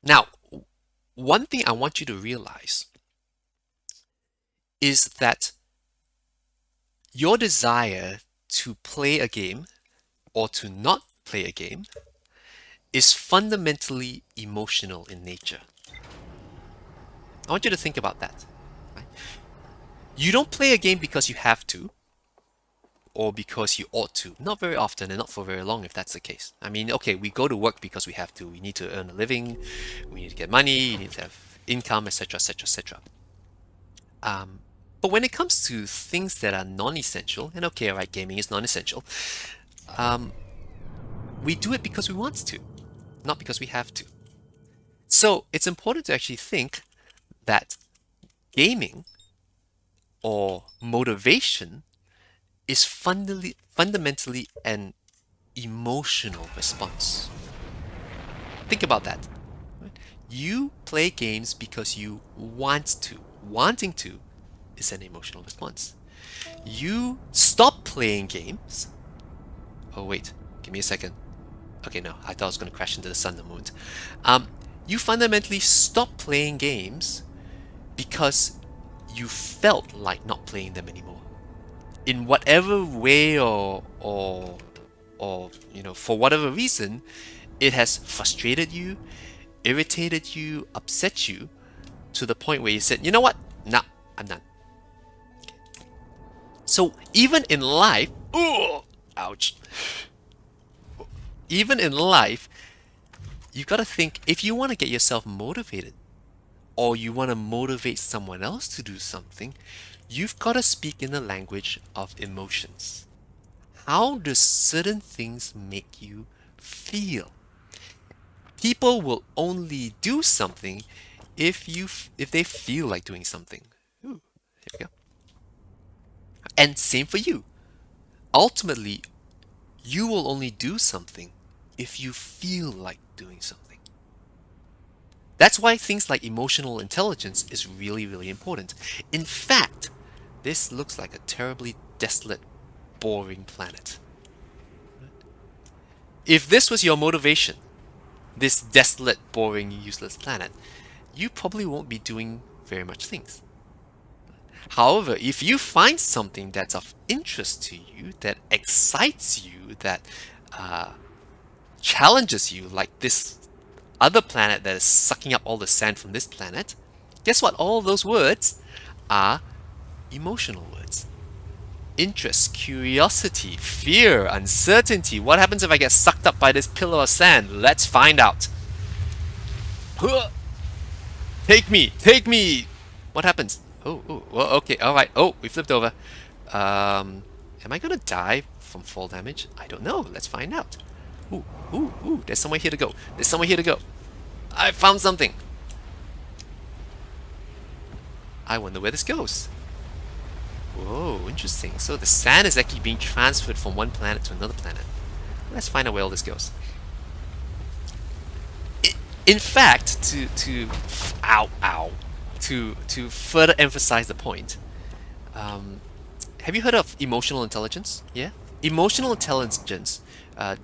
Now, one thing I want you to realize is that your desire to play a game or to not play a game is fundamentally emotional in nature. I want you to think about that. Right? You don't play a game because you have to or because you ought to. Not very often and not for very long if that's the case. I mean, okay, we go to work because we have to. We need to earn a living, we need to get money, you need to have income, etc., etc., etc. Um, but when it comes to things that are non-essential, and okay, alright, gaming is non-essential, um, we do it because we want to, not because we have to. So it's important to actually think that gaming or motivation is fundamentally an emotional response. Think about that. Right? You play games because you want to. Wanting to is an emotional response. You stop playing games. Oh, wait, give me a second. Okay, no, I thought I was going to crash into the sun in a moment. Um, you fundamentally stop playing games because you felt like not playing them anymore. In whatever way or for whatever reason, it has frustrated you, irritated you, upset you to the point where you said, you know what? Nah, I'm done. So even in life, ooh, ouch. Even in life, you gotta think if you want to get yourself motivated or you want to motivate someone else to do something, you've got to speak in the language of emotions. How do certain things make you feel? People will only do something if they feel like doing something. Ooh, here we go. And same for you. Ultimately, you will only do something if you feel like doing something. That's why things like emotional intelligence is really, really important. In fact, this looks like a terribly desolate, boring planet. If this was your motivation, this desolate, boring, useless planet, you probably won't be doing very much things. However, if you find something that's of interest to you, that excites you, that uh, challenges you, like this other planet that is sucking up all the sand from this planet, guess what? All of those words are emotional words. Interest, curiosity, fear, uncertainty. What happens if I get sucked up by this pillar of sand? Let's find out. Take me, take me. What happens? Oh, well, okay, all right. Oh, we flipped over. Am I gonna die from fall damage? I don't know. Let's find out. Ooh. There's somewhere here to go. There's somewhere here to go. I found something. I wonder where this goes. Whoa, interesting. So the sand is actually being transferred from one planet to another planet. Let's find out where all this goes. In fact, to further emphasize the point, um, have you heard of emotional intelligence? Yeah, emotional intelligence.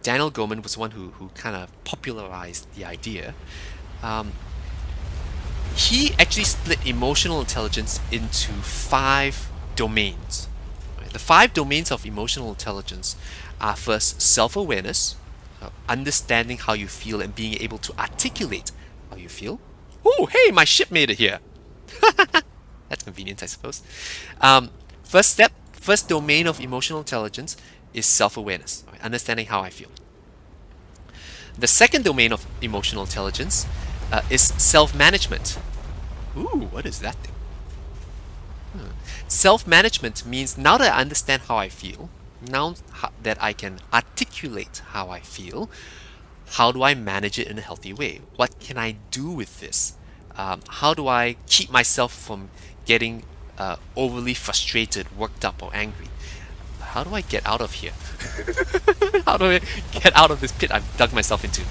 Daniel Goleman was one who kind of popularized the idea. Um, he actually split emotional intelligence into five domains. Right? The five domains of emotional intelligence are first self-awareness, understanding how you feel and being able to articulate how you feel. Oh, hey, my ship made it here. That's convenient, I suppose. Um, first domain of emotional intelligence is self-awareness, right? Understanding how I feel. The second domain of emotional intelligence is self-management. Ooh, what is that thing? Self-management means now that I understand how I feel, now that I can articulate how I feel, how do I manage it in a healthy way? What can I do with this? How do I keep myself from getting overly frustrated, worked up, or angry? How do I get out of here? How do I get out of this pit I've dug myself into?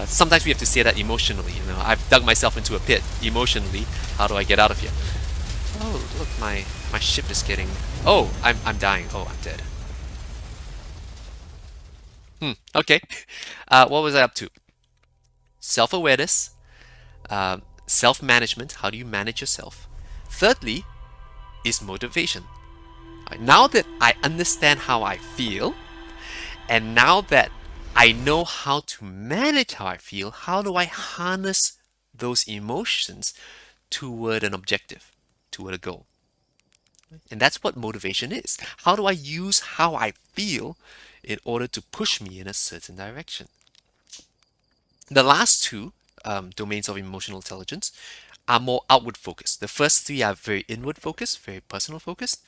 Sometimes we have to say that emotionally. I've dug myself into a pit emotionally. How do I get out of here? Oh, look, my ship is getting. Oh, I'm dying. Oh, I'm dead. Okay. What was I up to? Self-awareness, Self-management, how do you manage yourself? Thirdly is motivation. Right, now that I understand how I feel, and now that I know how to manage how I feel, how do I harness those emotions toward an objective, toward a goal? And that's what motivation is. How do I use how I feel in order to push me in a certain direction? The last two domains of emotional intelligence are more outward focused. The first three are very inward focused, very personal focused.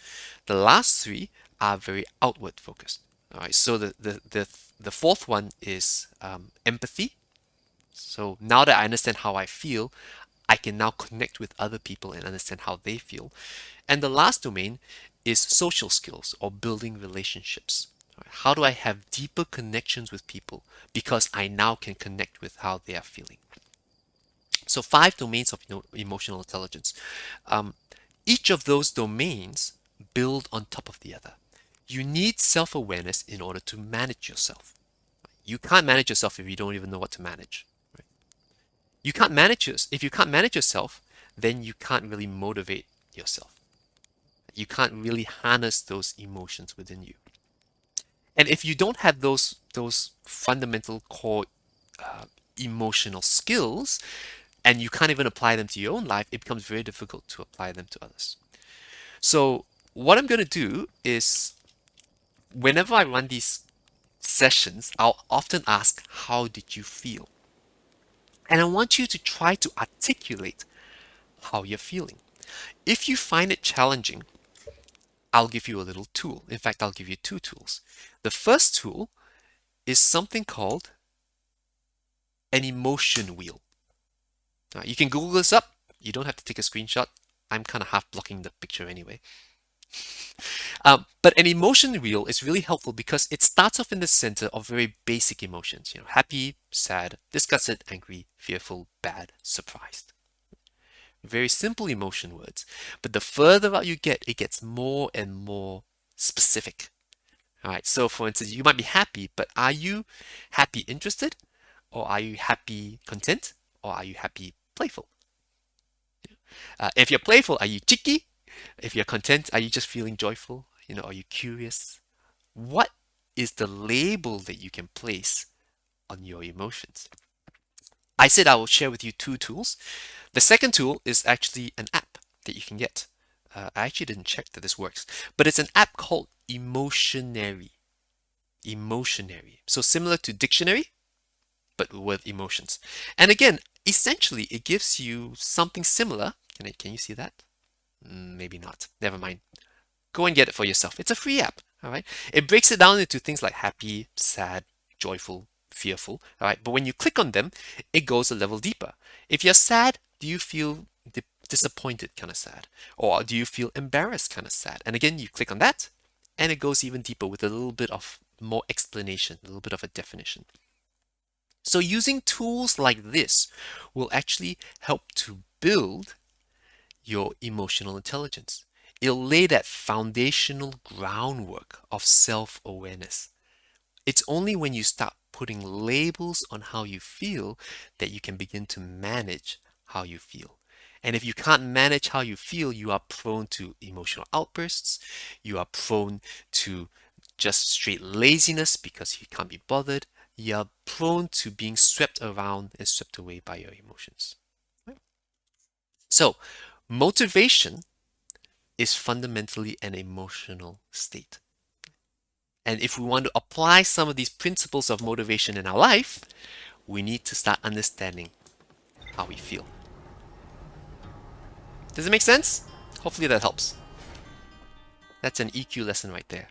The last three are very outward focused. All right. So the fourth one is empathy. So now that I understand how I feel, I can now connect with other people and understand how they feel. And the last domain is social skills or building relationships. How do I have deeper connections with people because I now can connect with how they are feeling? So five domains of emotional intelligence. Um, each of those domains build on top of the other. You need self-awareness in order to manage yourself. You can't manage yourself if you don't even know what to manage. Right? You can't manage if you can't manage yourself, then you can't really motivate yourself. You can't really harness those emotions within you. And if you don't have those fundamental core uh, emotional skills, and you can't even apply them to your own life, it becomes very difficult to apply them to others. So what I'm going to do is whenever I run these sessions, I'll often ask, how did you feel? And I want you to try to articulate how you're feeling. If you find it challenging, I'll give you a little tool. In fact, I'll give you two tools. The first tool is something called an emotion wheel. You can Google this up. You don't have to take a screenshot. I'm kind of half blocking the picture anyway. But an emotion wheel is really helpful because it starts off in the center of very basic emotions. Happy, sad, disgusted, angry, fearful, bad, surprised. Very simple emotion words. But the further out you get, it gets more and more specific. All right. So for instance, you might be happy, but are you happy interested? Or are you happy content? Or are you happy playful? If you're playful, are you cheeky? If you're content, are you just feeling joyful? Are you curious? What is the label that you can place on your emotions? I said I will share with you two tools. The second tool is actually an app that you can get. I actually didn't check that this works, but it's an app called Emotionary. Emotionary. So similar to dictionary, but with emotions. And again, essentially, it gives you something similar. Can you see that? Maybe not. Never mind. Go and get it for yourself. It's a free app. All right. It breaks it down into things like happy, sad, joyful, fearful. All right. But when you click on them, it goes a level deeper. If you're sad, do you feel disappointed kind of sad? Or do you feel embarrassed kind of sad? And again, you click on that and it goes even deeper with a little bit of more explanation, a little bit of a definition. So using tools like this will actually help to build your emotional intelligence. It'll lay that foundational groundwork of self-awareness. It's only when you start putting labels on how you feel that you can begin to manage how you feel. And if you can't manage how you feel, you are prone to emotional outbursts. You are prone to just straight laziness because you can't be bothered. You are prone to being swept around and swept away by your emotions. So, motivation is fundamentally an emotional state. And if we want to apply some of these principles of motivation in our life, we need to start understanding how we feel. Does it make sense? Hopefully that helps. That's an EQ lesson right there.